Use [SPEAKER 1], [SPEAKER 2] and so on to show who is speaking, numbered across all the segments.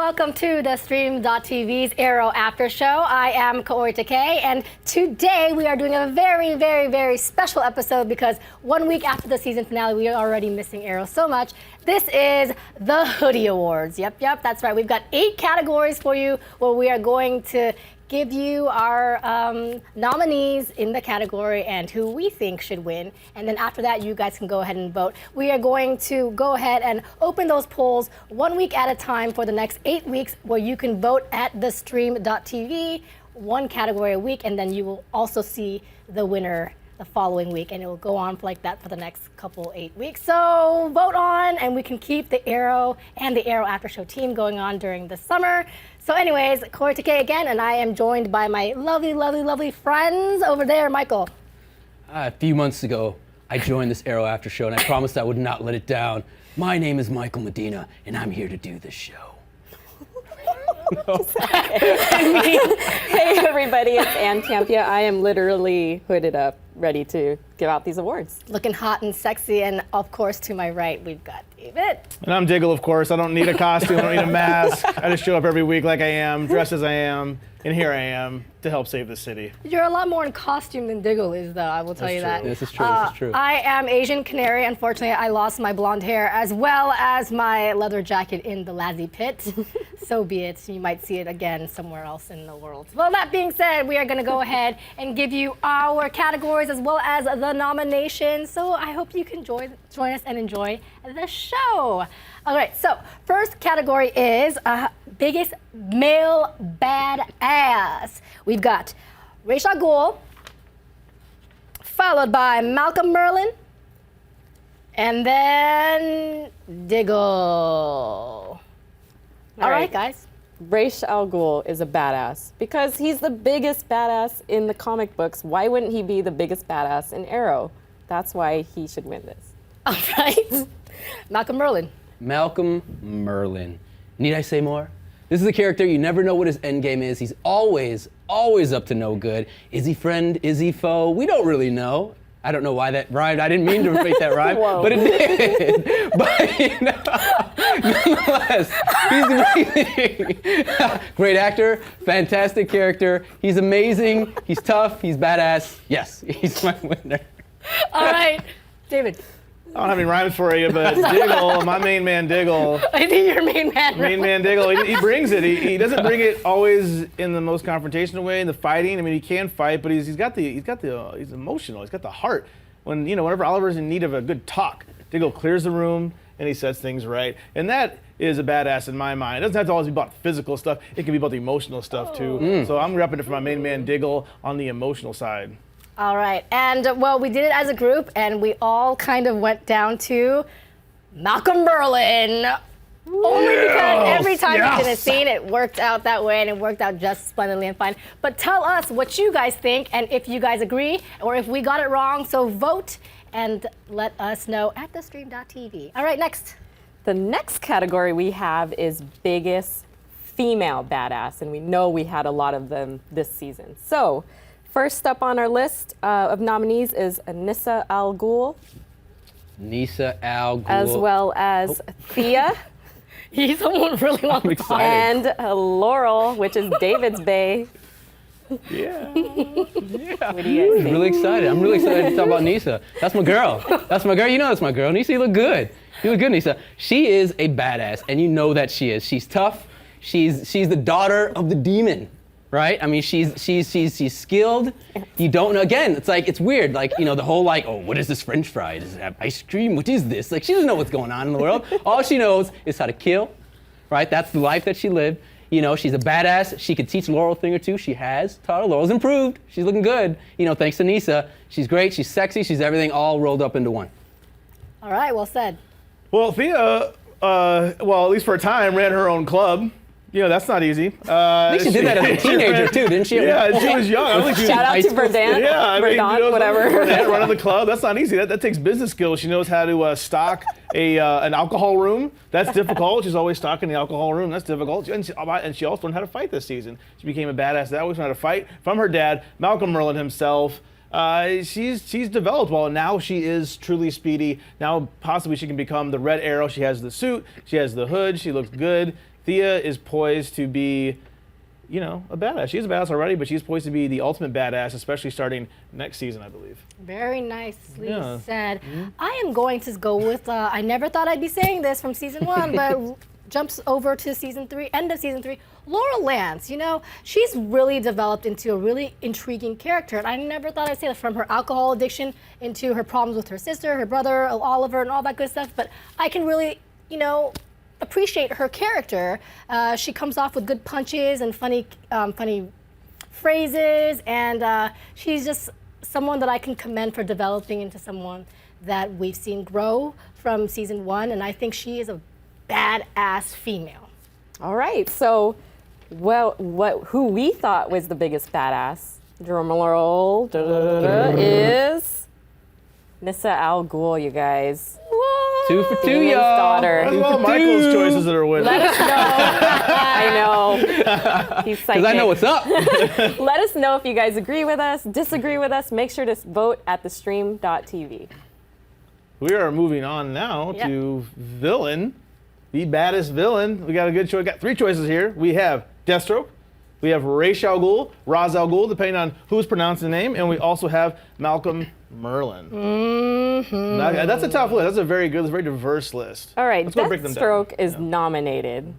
[SPEAKER 1] welcome to the Stream.tv's Arrow After Show. I am Kaori Takee, and today we are doing a very, very, very special episode because 1 week after the season finale, we are already missing Arrow so much. This is the Hoodie Awards. Yep, that's right. We've got 8 categories for you where we are going to give you our nominees in the category and who we think should win. And then after that, you guys can go ahead and vote. We are going to go ahead and open those polls 1 week at a time for the next 8 weeks, where you can vote at the Stream.tv, one category a week, and then you will also see the winner the following week, and it will go on like that for the next couple 8 weeks. So vote on, and we can keep the Arrow and the Arrow After Show team going on during the summer. So anyways, Kaori Takee again, and I am joined by my lovely, lovely, lovely friends over there. Michael.
[SPEAKER 2] A few months ago, I joined this Arrow After Show, and I promised I would not let it down. My name is Michael Medina, and I'm here to do this show.
[SPEAKER 3] Hey everybody, it's Ann Campea. I am literally hooded up, ready to give out these awards.
[SPEAKER 1] Looking hot and sexy, and of course to my right, we've got David.
[SPEAKER 4] And I'm Diggle, of course. I don't need a costume, I don't need a mask. I just show up every week like I am, dressed as I am, and here I am to help save the city.
[SPEAKER 1] You're a lot more in costume than Diggle is, though, I will tell you that.
[SPEAKER 2] This is true, this is true.
[SPEAKER 1] I am Asian Canary. Unfortunately, I lost my blonde hair as well as my leather jacket in the Lazzy Pit. So be it. You might see it again somewhere else in the world. Well, that being said, we are going to go ahead and give you our categories as well as the nominations. So I hope you can join us and enjoy the show. All right, so first category is biggest male badass. We've got Ra's al Ghul, followed by Malcolm Merlyn, and then Diggle. All right, guys.
[SPEAKER 3] Ra's al Ghul is a badass because he's the biggest badass in the comic books. Why wouldn't he be the biggest badass in Arrow? That's why he should win this.
[SPEAKER 1] All right. Malcolm Merlyn.
[SPEAKER 2] Malcolm Merlyn. Need I say more? This is a character you never know what his end game is. He's always up to no good. Is he friend? Is he foe? We don't really know. I don't know why that rhymed. I didn't mean to make that rhyme, but it did. But nonetheless, he's amazing. Great actor, fantastic character. He's amazing. He's tough. He's badass. Yes, he's my winner.
[SPEAKER 1] All right, David.
[SPEAKER 4] I don't have any rhymes for you, but Diggle, my main man Diggle.
[SPEAKER 1] I think your main man.
[SPEAKER 4] Main man Diggle, he brings it. He doesn't bring it always in the most confrontational way in the fighting. I mean, he can fight, but he's emotional. He's got the heart. Whenever Oliver's in need of a good talk, Diggle clears the room and he sets things right. And that is a badass in my mind. It doesn't have to always be about physical stuff. It can be about the emotional stuff too. So I'm repping it for my main man Diggle on the emotional side.
[SPEAKER 1] All right, and well, we did it as a group, and we all kind of went down to Malcolm Merlyn. Only because every time we did a scene, it worked out that way, and it worked out just splendidly and fine. But tell us what you guys think, and if you guys agree, or if we got it wrong. So vote and let us know at thestream.tv. All right, next.
[SPEAKER 3] The next category we have is biggest female badass, and we know we had a lot of them this season. So, first up on our list of nominees is Nyssa al Ghul.
[SPEAKER 2] Nyssa al Ghul.
[SPEAKER 3] As well as Thea.
[SPEAKER 1] He's someone really long
[SPEAKER 3] And Laurel, which is David's bae.
[SPEAKER 4] Yeah.
[SPEAKER 3] What do you guys think?
[SPEAKER 2] Really excited. I'm really excited to talk about Nyssa. That's my girl. That's my girl. You know that's my girl. Nyssa, you look good. You look good, Nyssa. She is a badass, and you know that she is. She's tough. She's the daughter of the demon. Right? I mean, she's skilled. You don't know. Again, it's weird. Like, the whole oh, what is this French fry? Does it have ice cream? What is this? Like, she doesn't know what's going on in the world. All she knows is how to kill. Right? That's the life that she lived. She's a badass. She could teach Laurel a thing or two. She has taught her. Laurel's improved. She's looking good. Thanks to Nyssa. She's great. She's sexy. She's everything all rolled up into one.
[SPEAKER 1] All right, well said.
[SPEAKER 4] Well, Thea, at least for a time, ran her own club. That's not easy.
[SPEAKER 2] I think she did that as a teenager too, didn't she?
[SPEAKER 4] Yeah, she was young. I don't think she was
[SPEAKER 3] Shout out to Verdant.
[SPEAKER 4] Yeah,
[SPEAKER 3] Verdant, whatever.
[SPEAKER 4] Verdant running the club. That's not easy. That takes business skills. She knows how to stock an alcohol room. That's difficult. She's always stocking the alcohol room. That's difficult. And she also learned how to fight this season. She became a badass. That always learned how to fight from her dad, Malcolm Merlyn himself. she's developed well. Now she is truly speedy. Now possibly she can become the Red Arrow. She has the suit. She has the hood. She looks good. Thea is poised to be, you know, a badass. She's a badass already, but she's poised to be the ultimate badass, especially starting next season, I believe.
[SPEAKER 1] Very nicely
[SPEAKER 4] Yeah.
[SPEAKER 1] said. I am going to go with, I never thought I'd be saying this from season 1, but jumps over to season 3, end of season 3. Laurel Lance, you know, she's really developed into a really intriguing character. And I never thought I'd say that, from her alcohol addiction into her problems with her sister, her brother, Oliver, and all that good stuff. But I can really, you know, appreciate her character. She comes off with good punches and funny phrases, and she's just someone that I can commend for developing into someone that we've seen grow from season 1, and I think she is a badass female.
[SPEAKER 3] All right, so who we thought was the biggest badass, drum roll, is Nyssa Al Ghul, you guys.
[SPEAKER 1] Whoa.
[SPEAKER 2] 2 for 2,
[SPEAKER 3] Demon's
[SPEAKER 2] y'all.
[SPEAKER 3] daughter.
[SPEAKER 4] That's all Michael's choices that are winning.
[SPEAKER 3] Let us know. I know. He's psychic.
[SPEAKER 2] Because I know what's up.
[SPEAKER 3] Let us know if you guys agree with us, disagree with us. Make sure to vote at thestream.tv.
[SPEAKER 4] We are moving on now
[SPEAKER 1] Yep.
[SPEAKER 4] to villain, the baddest villain. We got a good choice. Got 3 choices here. We have Deathstroke, we have Ra's al Ghul, depending on who's pronouncing the name, and we also have Malcolm Merlyn. Now, that's a tough list. That's a very good, very diverse list.
[SPEAKER 3] All right,
[SPEAKER 4] Let's go break them down.
[SPEAKER 3] Deathstroke is nominated.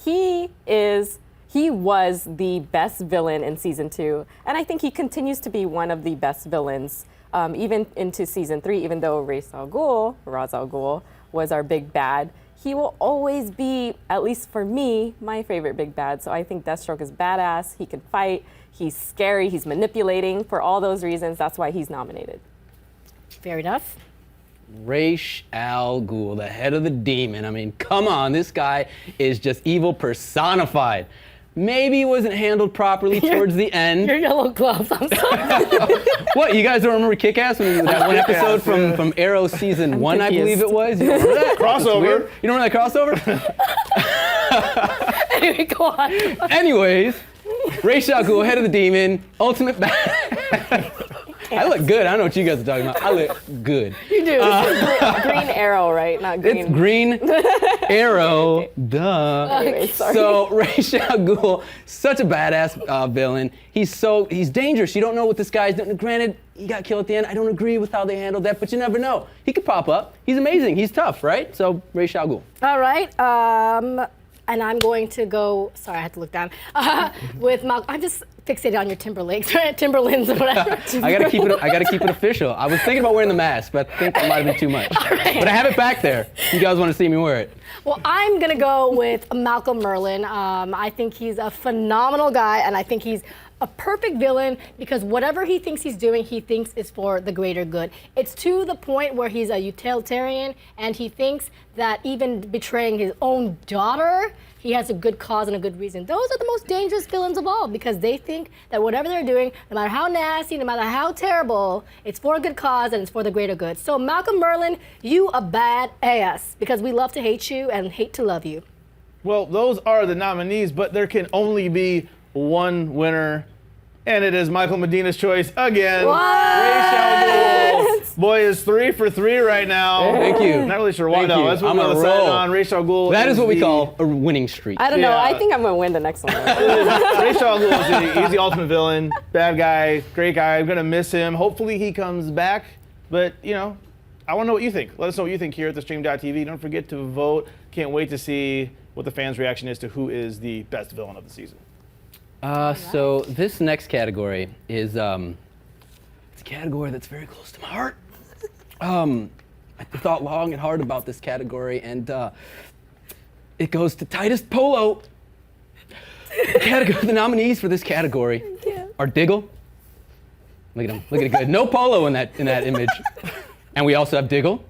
[SPEAKER 3] He was the best villain in season 2, and I think he continues to be one of the best villains, even into season 3. Even though Ra's al Ghul was our big bad, he will always be, at least for me, my favorite big bad. So I think Deathstroke is badass. He can fight. He's scary. He's manipulating. For all those reasons, that's why he's nominated.
[SPEAKER 1] Fair enough.
[SPEAKER 2] Ra's al Ghul, the head of the demon. I mean, come on, this guy is just evil personified. Maybe he wasn't handled properly towards the end.
[SPEAKER 1] Your yellow gloves, I'm sorry.
[SPEAKER 2] What, you guys don't remember Kick-Ass? When that one episode from Arrow season 1, I believe it was? You don't remember that?
[SPEAKER 4] Crossover.
[SPEAKER 2] You don't remember that crossover?
[SPEAKER 1] Anyway, go on.
[SPEAKER 2] Anyways, Ra's al Ghul, head of the demon, ultimate bad. I look good. I don't know what you guys are talking about. I look good.
[SPEAKER 1] You do.
[SPEAKER 3] Green Arrow, right? Not green.
[SPEAKER 2] It's Green Arrow, duh.
[SPEAKER 3] Anyway, sorry.
[SPEAKER 2] So Ra's al Ghul, such a badass villain. He's dangerous. You don't know what this guy's doing. Granted, he got killed at the end. I don't agree with how they handled that, but you never know. He could pop up. He's amazing. He's tough, right? So Ra's al Ghul.
[SPEAKER 1] All right. And I'm going to go, sorry, I had to look down, with Malcolm. I'm just fixated on your Timberlands or whatever.
[SPEAKER 2] I gotta keep it official. I was thinking about wearing the mask, but I think that might have been too much.
[SPEAKER 1] right.
[SPEAKER 2] But I have it back there. You guys want to see me wear it?
[SPEAKER 1] Well, I'm going to go with Malcolm Merlyn. I think he's a phenomenal guy, and I think he's a perfect villain because whatever he thinks he's doing, he thinks is for the greater good. It's to the point where he's a utilitarian, and he thinks that even betraying his own daughter, he has a good cause and a good reason. Those are the most dangerous villains of all because they think that whatever they're doing, no matter how nasty, no matter how terrible, it's for a good cause and it's for the greater good. So Malcolm Merlyn, you a bad ass because we love to hate you and hate to love you.
[SPEAKER 4] Well, those are the nominees, but there can only be one winner, and it is Michael Medina's choice again.
[SPEAKER 1] What?
[SPEAKER 4] Ra's al Ghul. Boy is 3 for 3 right now.
[SPEAKER 2] Thank you.
[SPEAKER 4] Not really sure why,
[SPEAKER 2] Thank
[SPEAKER 4] though.
[SPEAKER 2] you.
[SPEAKER 4] That's what
[SPEAKER 2] I'm
[SPEAKER 4] we're
[SPEAKER 2] on a
[SPEAKER 4] deciding
[SPEAKER 2] roll.
[SPEAKER 4] on. Ra's al Ghul.
[SPEAKER 2] That is what we
[SPEAKER 4] the-
[SPEAKER 2] call a winning streak.
[SPEAKER 3] I don't know.
[SPEAKER 4] Yeah.
[SPEAKER 3] I think I'm going to win the next one.
[SPEAKER 4] Ra's al Ghul he's the ultimate villain. Bad guy, great guy. I'm gonna miss him. Hopefully he comes back. But you know, I want to know what you think. Let us know what you think here at thestream.tv. Don't forget to vote. Can't wait to see what the fans' reaction is to who is the best villain of the season.
[SPEAKER 2] So this next category is it's a category that's very close to my heart. I thought long and hard about this category, and it goes to Titus Polo. The nominees for this category are Diggle. Look at him, looking good. No Polo in that image. And we also have Diggle,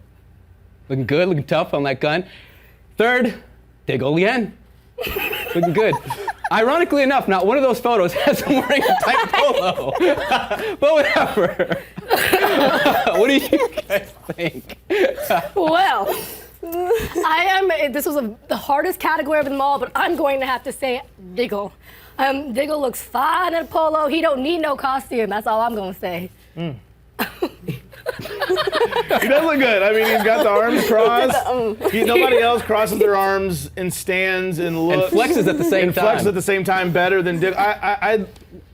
[SPEAKER 2] looking good, looking tough on that gun. Third, Diggle again, looking good. Ironically enough, not one of those photos has him wearing a tight polo. But whatever. What do you guys think?
[SPEAKER 1] Well, this was the hardest category of them all, but I'm going to have to say Diggle. Diggle looks fine in a polo. He don't need no costume. That's all I'm going to say.
[SPEAKER 4] He does look good. I mean, he's got the arms crossed. Nobody else crosses their arms and stands and looks.
[SPEAKER 2] And flexes at the same time.
[SPEAKER 4] Flexes at the same time better than Diggle. I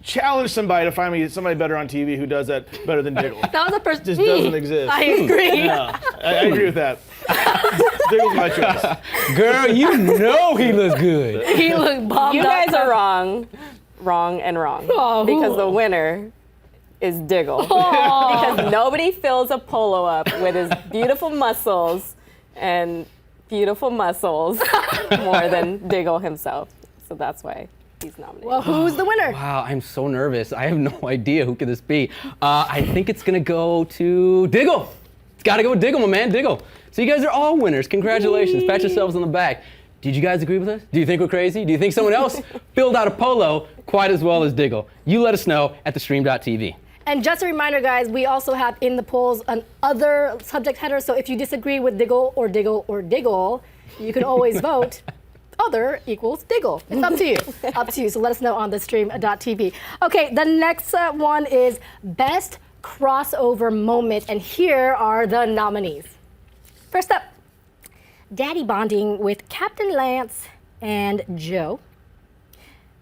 [SPEAKER 4] challenge somebody to find me somebody better on TV who does that better than Diggle.
[SPEAKER 1] That was the first.
[SPEAKER 4] Just doesn't exist.
[SPEAKER 1] I agree.
[SPEAKER 4] Yeah, I agree with that. Diggle's my choice.
[SPEAKER 2] Girl, you know he looks good.
[SPEAKER 1] He looked bombed
[SPEAKER 3] You
[SPEAKER 1] up.
[SPEAKER 3] guys are wrong, and wrong.
[SPEAKER 1] Oh,
[SPEAKER 3] because the winner is Diggle. Because nobody fills a polo up with his beautiful muscles and beautiful muscles more than Diggle himself. So that's why he's nominated.
[SPEAKER 1] Well, who's the winner?
[SPEAKER 2] Wow, I'm so nervous. I have no idea who could this be. I think it's gonna go to Diggle. It's gotta go with Diggle, my man, Diggle. So you guys are all winners. Congratulations. Pat yourselves on the back. Did you guys agree with us? Do you think we're crazy? Do you think someone else filled out a polo quite as well as Diggle? You let us know at thestream.tv.
[SPEAKER 1] And just a reminder, guys, we also have in the polls an other subject header. So if you disagree with Diggle or Diggle or Diggle, you can always vote other equals Diggle. It's up to you. Up to you. So let us know on thestream.tv. Okay, the next one is Best Crossover Moment. And here are the nominees. First up, Daddy bonding with Captain Lance and Joe.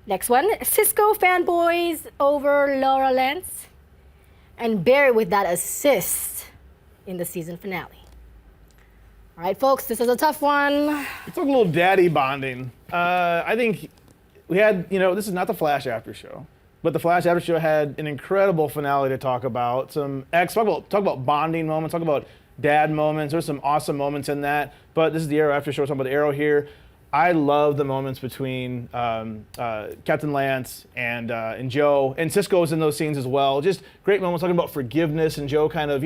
[SPEAKER 1] Next one, Cisco fanboys over Laurel Lance. And Barry with that assist in the season finale. All right, folks, this is a tough one.
[SPEAKER 4] Let's talk a little daddy bonding. I think we had, this is not the Flash after show, but the Flash after show had an incredible finale to talk about. Talk about bonding moments, talk about dad moments. There's some awesome moments in that. But this is the Arrow after show. We're talking about the Arrow here. I love the moments between Captain Lance and Joe, and Cisco's in those scenes as well. Just great moments talking about forgiveness, and Joe kind of,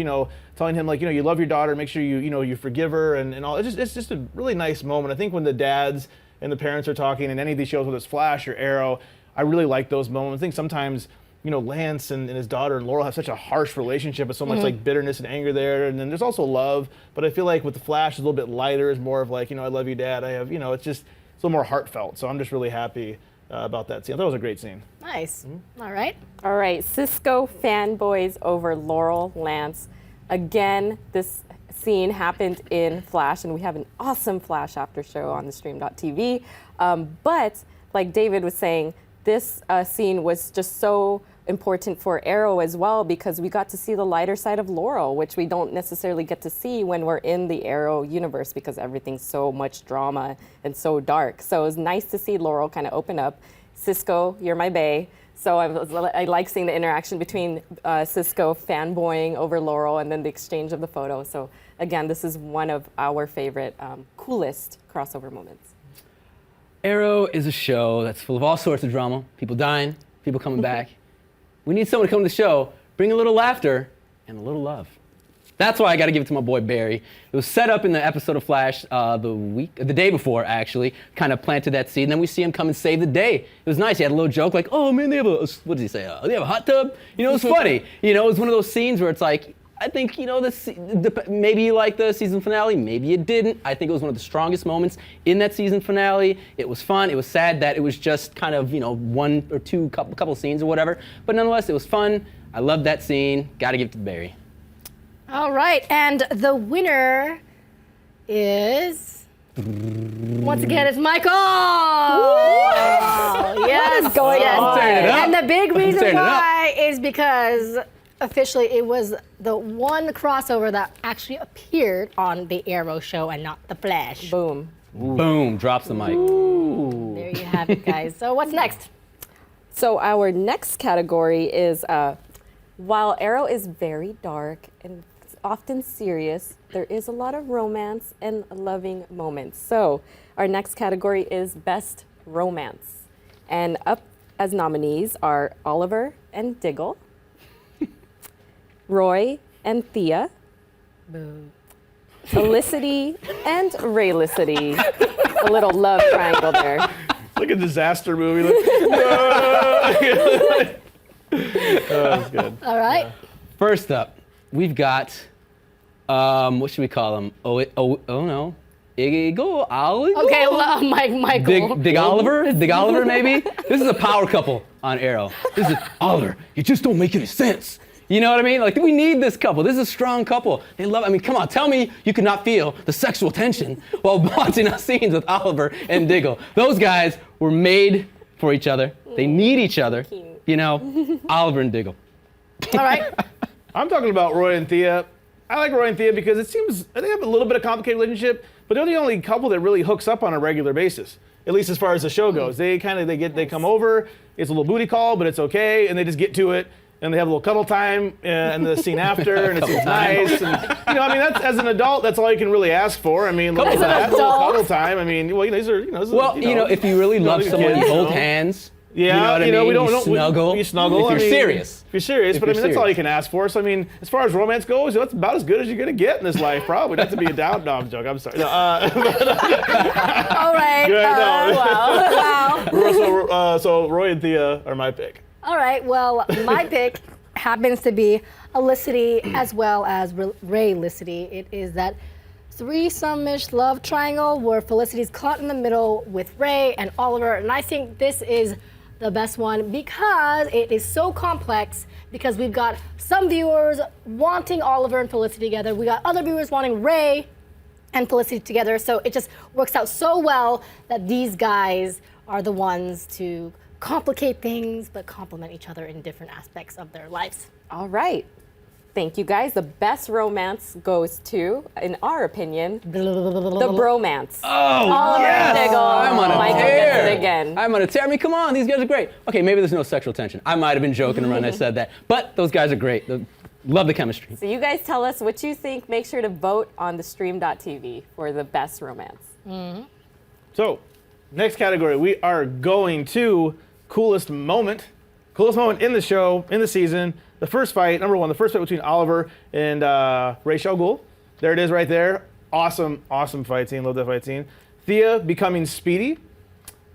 [SPEAKER 4] telling him like, you love your daughter, make sure you forgive her and all. It's just a really nice moment. I think when the dads and the parents are talking in any of these shows, whether it's Flash or Arrow, I really like those moments. I think sometimes, Lance and his daughter and Laurel have such a harsh relationship with so much like bitterness and anger there. And then there's also love. But I feel like with the Flash, it's a little bit lighter. It's more of like, I love you, Dad. I have, it's just a little more heartfelt. So I'm just really happy about that scene. I thought it was a great scene.
[SPEAKER 1] Nice. All right.
[SPEAKER 3] All right, Cisco fanboys over Laurel Lance. Again, this scene happened in Flash, and we have an awesome Flash after show on thestream.tv. But like David was saying, this scene was just so important for Arrow as well, because we got to see the lighter side of Laurel, which we don't necessarily get to see when we're in the Arrow universe, because everything's so much drama and so dark. So it was nice to see Laurel kind of open up. Cisco, you're my bae. So I like seeing the interaction between Cisco fanboying over Laurel and then the exchange of the photo. So again, this is one of our favorite, coolest crossover moments.
[SPEAKER 2] Arrow is a show that's full of all sorts of drama. People dying, people coming back. We need someone to come to the show, bring a little laughter and a little love. That's why I got to give it to my boy Barry. It was set up in the episode of Flash the day before, actually, kind of planted that seed. And then we see him come and save the day. It was nice. He had a little joke like, oh man, they have what did he say? They have a hot tub? It was funny. It was one of those scenes where it's like, I think, maybe you liked the season finale, maybe you didn't. I think it was one of the strongest moments in that season finale. It was fun. It was sad that it was just kind of, one or two, couple scenes or whatever. But nonetheless, it was fun. I loved that scene. Got to give it to Barry.
[SPEAKER 1] All right, and the winner is, once again, it's Michael. Yes,
[SPEAKER 3] going
[SPEAKER 1] yes.
[SPEAKER 3] on?
[SPEAKER 2] Turn it up.
[SPEAKER 1] And the big
[SPEAKER 2] I'm
[SPEAKER 1] reason
[SPEAKER 2] turning it up.
[SPEAKER 1] why is because officially it was the one crossover that actually appeared on the Arrow show and not the Flash.
[SPEAKER 3] Boom.
[SPEAKER 2] Boom, drops the mic.
[SPEAKER 1] There you have it, guys. So what's next?
[SPEAKER 3] So our next category is, while Arrow is very dark and often serious, there is a lot of romance and loving moments. So our next category is Best Romance. And up as nominees are Oliver and Diggle, Roy and Thea, Felicity and Raylicity. A little love triangle there.
[SPEAKER 4] Like a disaster movie. That's good.
[SPEAKER 1] All right.
[SPEAKER 2] First up, we've got, what should we call him? Oh no. Iggy Oliver?
[SPEAKER 1] Okay, well, Michael.
[SPEAKER 2] Dig Oliver, maybe? This is a power couple on Arrow. This is Oliver. You just don't make any sense. You know what I mean? Like, we need this couple. This is a strong couple. They love, I mean, come on, tell me you could not feel the sexual tension while watching our scenes with Oliver and Diggle. Those guys were made for each other. They need each other. You know, Oliver and Diggle.
[SPEAKER 1] All right.
[SPEAKER 4] I'm talking about Roy and Thea. I like Roy and Thea because it seems they have a little bit of complicated relationship, but they're the only couple that really hooks up on a regular basis. At least as far as the show goes. They come over, it's a little booty call, but it's okay, and they just get to it, and they have a little cuddle time and the scene after, and it seems nice. And, you know, I mean, that's, as an adult, that's all you can really ask for. I mean, little cuddle time. I mean, well, these are,
[SPEAKER 2] if you really love someone, you hold hands.
[SPEAKER 4] Yeah,
[SPEAKER 2] you know what I mean?
[SPEAKER 4] We don't
[SPEAKER 2] you snuggle.
[SPEAKER 4] You snuggle.
[SPEAKER 2] If you're serious.
[SPEAKER 4] If you're serious, but I mean, that's all you can ask for. So I mean, as far as romance goes, that's about as good as you're gonna get in this life, probably. Not to be a down dog joke. I'm sorry. No,
[SPEAKER 1] All right.
[SPEAKER 4] Wow. So Roy and Thea are my pick.
[SPEAKER 1] All right. Well, my pick happens to be Felicity as well as Ray Felicity. It is that threesome-ish love triangle where Felicity's caught in the middle with Ray and Oliver, and I think this is the best one because it is so complex, because we've got some viewers wanting Oliver and Felicity together. We got other viewers wanting Ray and Felicity together. So it just works out so well that these guys are the ones to complicate things but complement each other in different aspects of their lives.
[SPEAKER 3] All right. Thank you, guys. The best romance goes to, in our opinion, the bromance.
[SPEAKER 2] Oh,
[SPEAKER 3] Oliver and Diggle.
[SPEAKER 2] I'm on a
[SPEAKER 3] Michael
[SPEAKER 2] tear.
[SPEAKER 3] gets it again.
[SPEAKER 2] I'm on a tear. I mean, come on, these guys are great. Okay, maybe there's no sexual tension. I might have been joking around when I said that, but those guys are great. Love the chemistry.
[SPEAKER 3] So you guys tell us what you think. Make sure to vote on the stream.tv for the best romance.
[SPEAKER 4] So, next category, we are going to coolest moment. Coolest moment in the show, in the season. The first fight, number one, the first fight between Oliver and Ra's al Ghul. There it is right there. Awesome, awesome fight scene. Love that fight scene. Thea becoming Speedy,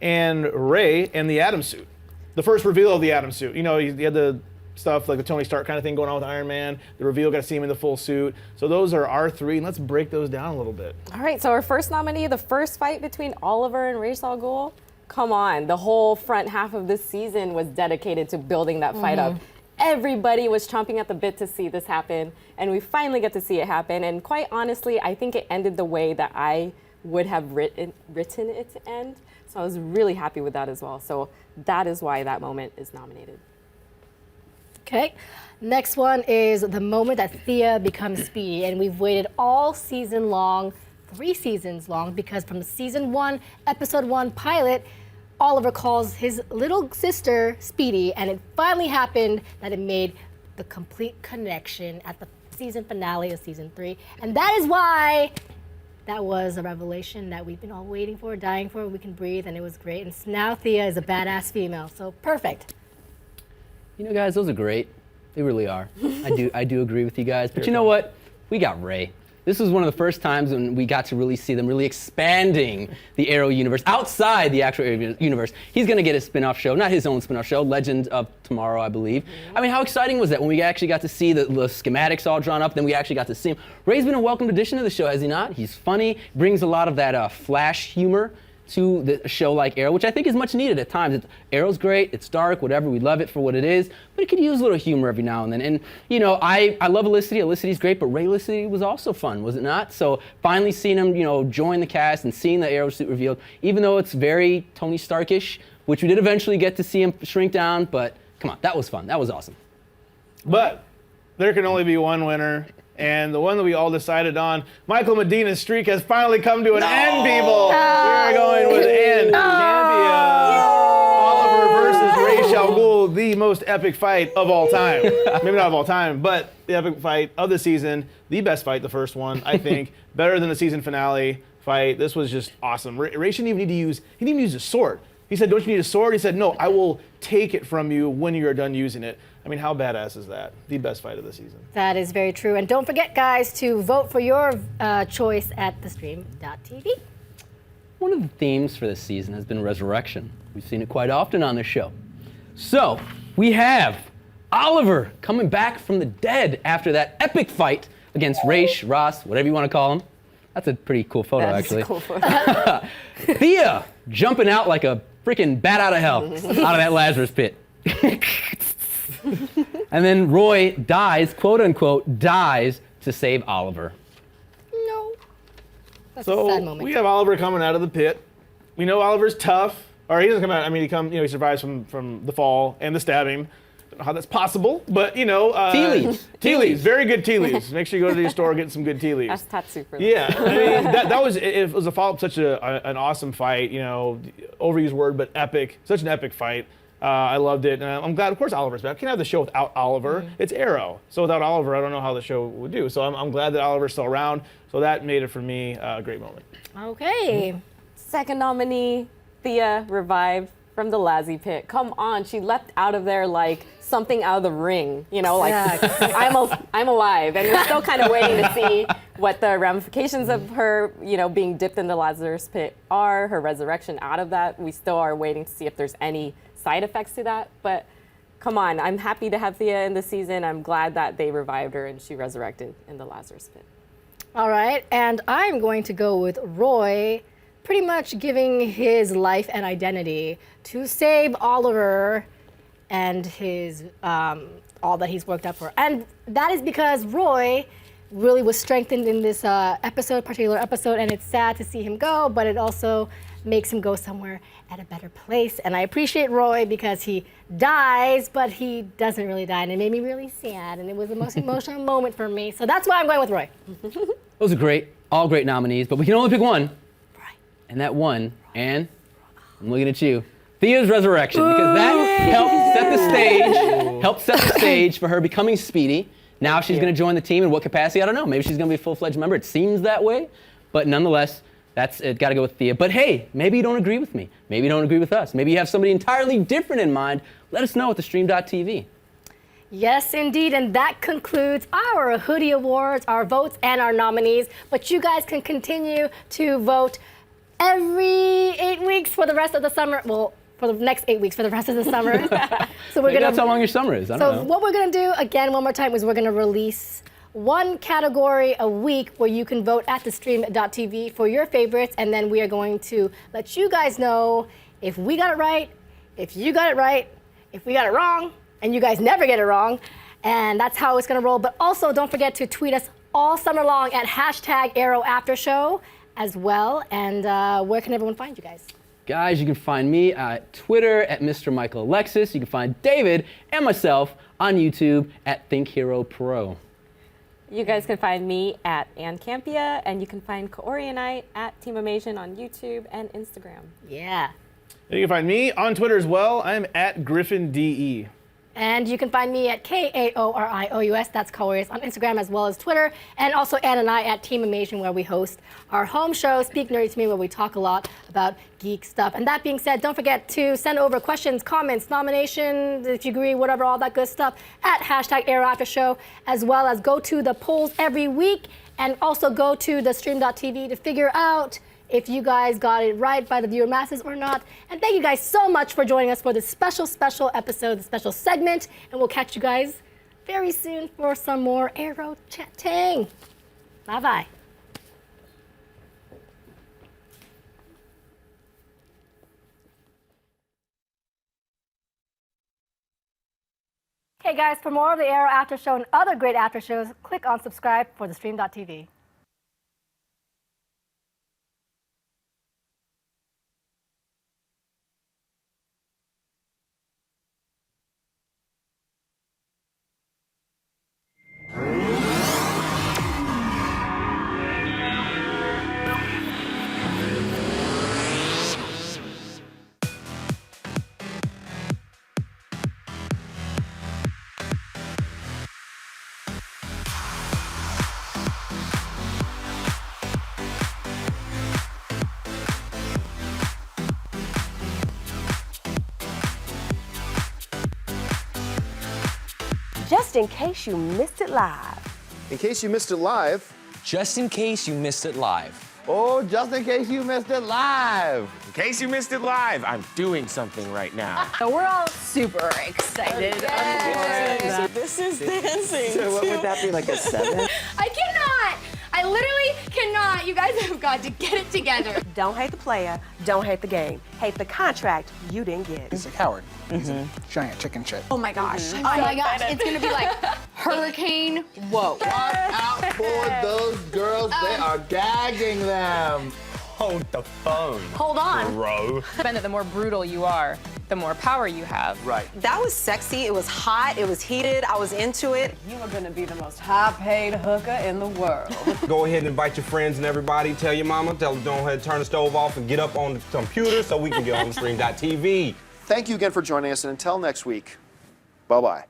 [SPEAKER 4] and Ray and the Atom suit. The first reveal of the Atom suit. You know, you had the stuff like the Tony Stark kind of thing going on with Iron Man. The reveal, got to see him in the full suit. So those are our three, and let's break those down a little bit.
[SPEAKER 3] All right, so our first nominee, the first fight between Oliver and Ra's al Ghul. Come on, the whole front half of this season was dedicated to building that fight up. Everybody was chomping at the bit to see this happen, and we finally get to see it happen. And quite honestly, I think it ended the way that I would have written it to end. So I was really happy with that as well. So that is why that moment is nominated.
[SPEAKER 1] Okay. Next one is the moment that Thea becomes Speedy, and we've waited all season long, 3 seasons long, because from season 1, episode 1 pilot, Oliver calls his little sister Speedy, and it finally happened that it made the complete connection at the season finale of season 3. And that is why that was a revelation that we've been all waiting for, dying for. We can breathe, and it was great. And now Thea is a badass female, so perfect.
[SPEAKER 2] You know, guys, those are great. They really are. I do agree with you guys. But you know what? We got Ray. This was one of the first times when we got to really see them really expanding the Arrow universe outside the actual Arrow universe. He's going to get a spin-off show, not his own spin-off show, Legend of Tomorrow, I believe. I mean, how exciting was that when we actually got to see the schematics all drawn up, then we actually got to see him. Ray's been a welcomed addition to the show, has he not? He's funny, brings a lot of that Flash humor to the show like Arrow, which I think is much needed at times. Arrow's great, it's dark, whatever, we love it for what it is, but it could use a little humor every now and then. And, you know, I love Felicity. Felicity's great, but Ray Felicity was also fun, was it not? So finally seeing him, you know, join the cast and seeing the Arrow suit revealed, even though it's very Tony Starkish, which we did eventually get to see him shrink down, but come on, that was fun. That was awesome.
[SPEAKER 4] But there can only be one winner. And the one that we all decided on, Michael Medina's streak has finally come to an end, people. We're going with Ann Campea. Oliver versus Ra's al Ghul, the most epic fight of all time. Maybe not of all time, but the epic fight of the season. The best fight, the first one, I think. Better than the season finale fight. This was just awesome. Ray didn't even need to use, he didn't even use a sword. He said, don't you need a sword? He said, no, I will take it from you when you're done using it. I mean, how badass is that? The best fight of the season.
[SPEAKER 1] That is very true. And don't forget, guys, to vote for your choice at thestream.tv.
[SPEAKER 2] One of the themes for this season has been resurrection. We've seen it quite often on this show. So we have Oliver coming back from the dead after that epic fight against Ross, whatever you want to call him. That's a pretty cool photo, actually.
[SPEAKER 3] That's a cool photo.
[SPEAKER 2] Thea jumping out like a freaking bat out of hell, out of that Lazarus pit. And then Roy dies, quote unquote, dies to save Oliver.
[SPEAKER 1] No. That's a sad
[SPEAKER 4] So
[SPEAKER 1] moment.
[SPEAKER 4] we have Oliver coming out of the pit. We know Oliver's tough. Or he doesn't come out. I mean, he survives from the fall and the stabbing. Don't know how that's possible, but
[SPEAKER 2] Tea leaves.
[SPEAKER 4] Tea leaves. Very good tea leaves. Make sure you go to your store and get some good tea leaves.
[SPEAKER 3] That's Tatsu for them.
[SPEAKER 4] Yeah, I mean, that was it was a follow-up, such an awesome fight. Overused word, but epic. Such an epic fight. I loved it, and I'm glad. Of course, Oliver's back. Can't have the show without Oliver. It's Arrow, so without Oliver, I don't know how the show would do. So I'm glad that Oliver's still around. So that made it for me a great moment.
[SPEAKER 1] Okay.
[SPEAKER 3] Second nominee, Thea, revived from the Lassie pit. Come on, she leapt out of there like something out of the ring. I'm alive, and we're still kind of waiting to see what the ramifications of her, being dipped in the Lazarus pit are. Her resurrection out of that. We still are waiting to see if there's any side effects to that. But come on, I'm happy to have Thea in the season. I'm glad that they revived her and she resurrected in the Lazarus pit.
[SPEAKER 1] All right, and I'm going to go with Roy, pretty much giving his life and identity to save Oliver and his all that he's worked up for. And that is because Roy really was strengthened in this particular episode, and it's sad to see him go, but it also makes him go somewhere at a better place. And I appreciate Roy because he dies, but he doesn't really die, and it made me really sad, and it was the most emotional moment for me. So that's why I'm going with Roy.
[SPEAKER 2] Those are great, all great nominees, but we can only pick one.
[SPEAKER 1] Right.
[SPEAKER 2] And that one, Ann, I'm looking at you. Thea's resurrection, because that helped set the stage for her becoming Speedy. Now she's going to join the team in what capacity? I don't know. Maybe she's going to be a full-fledged member. It seems that way, but nonetheless, got to go with Thea. But hey, maybe you don't agree with me. Maybe you don't agree with us. Maybe you have somebody entirely different in mind. Let us know at thestream.tv.
[SPEAKER 1] Yes, indeed, and that concludes our Hoodie Awards, our votes, and our nominees. But you guys can continue to vote every 8 weeks for the rest of the summer. Well, for the next 8 weeks for the rest of the summer. So
[SPEAKER 2] Maybe that's how long your summer is. I don't know.
[SPEAKER 1] So what we're gonna do, again, one more time, is we're gonna release one category a week where you can vote at thestream.tv for your favorites, and then we are going to let you guys know if we got it right, if you got it right, if we got it wrong, and you guys never get it wrong, and that's how it's gonna roll. But also, don't forget to tweet us all summer long at #ArrowAfterShow as well. And where can everyone find you guys?
[SPEAKER 2] Guys, you can find me at Twitter at Mr. Michael Alexis. You can find David and myself on YouTube at Think Hero Pro.
[SPEAKER 3] You guys can find me at Ann Campea, and you can find Kaori and I at Team Amazing on YouTube and Instagram.
[SPEAKER 1] Yeah.
[SPEAKER 4] And you can find me on Twitter as well. I'm at Griffin DE.
[SPEAKER 1] And you can find me at KAORIOUS, that's Kaori's, on Instagram as well as Twitter. And also Ann and I at Team Amazing, where we host our home show, Speak Nerdy to Me, where we talk a lot about geek stuff. And that being said, don't forget to send over questions, comments, nominations, if you agree, whatever, all that good stuff, at #ArrowAfterShow, as well as go to the polls every week, and also go to thestream.tv to figure out if you guys got it right by the viewer masses or not. And thank you guys so much for joining us for this special episode, this special segment. And we'll catch you guys very soon for some more Arrow chatting. Bye-bye. Hey guys, for more of the Arrow After Show and other great after shows, click on subscribe for thestream.tv.
[SPEAKER 5] Just in case you missed it live.
[SPEAKER 6] In case you missed it live.
[SPEAKER 7] Just in case you missed it live.
[SPEAKER 6] Oh, just in case you missed it live.
[SPEAKER 8] In case you missed it live, I'm doing something right now.
[SPEAKER 9] So we're all super excited.
[SPEAKER 5] This is dancing.
[SPEAKER 6] So what would that be, like a 7?
[SPEAKER 9] I cannot. I literally cannot. cannot. You guys have got to get it together.
[SPEAKER 5] Don't hate the player, don't hate the game. Hate the contract you didn't get.
[SPEAKER 10] He's a coward. He's a giant chicken shit.
[SPEAKER 9] Oh my gosh. Oh my gosh. It's going to be like hurricane. Whoa.
[SPEAKER 6] Watch out for those girls. They are gagging them.
[SPEAKER 8] Hold the phone.
[SPEAKER 9] Hold on.
[SPEAKER 8] Bro.
[SPEAKER 11] That the more brutal you are, the more power you have.
[SPEAKER 6] Right.
[SPEAKER 12] That was sexy. It was hot. It was heated. I was into it.
[SPEAKER 5] You are gonna be the most high-paid hooker in the world.
[SPEAKER 8] Go ahead and invite your friends and everybody. Tell your mama. Tell them, go ahead and turn the stove off and get up on the computer so we can get on the stream.tv.
[SPEAKER 6] Thank you again for joining us, and until next week, bye-bye.